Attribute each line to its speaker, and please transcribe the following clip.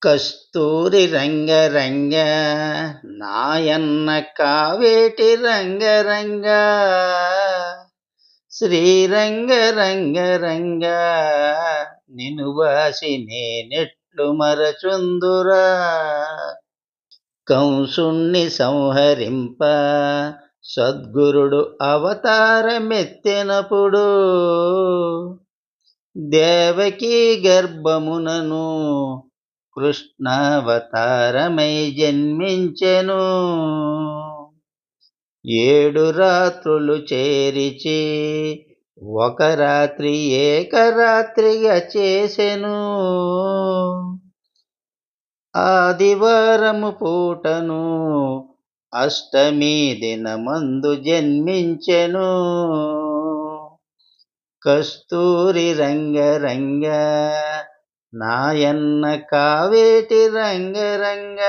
Speaker 1: కస్తూరి రంగరంగ నాయన్న కావేటి రంగరంగ శ్రీరంగ రంగరంగ నిను బాసి నేనెట్లు మరచుందురా. కంసుణ్ణి సంహరింప సద్గురుడు అవతారమెత్తెనప్పుడు దేవకీ గర్భమునను కృష్ణావతారమై జన్మించెను. 7 రాత్రులు చేరిచి ఒక రాత్రి ఏకరాత్రిగా చేసెను. ఆదివారము పూటను అష్టమి దినమందు జన్మించెను. కస్తూరి రంగరంగ నాయన్న కావేటి రంగరంగ.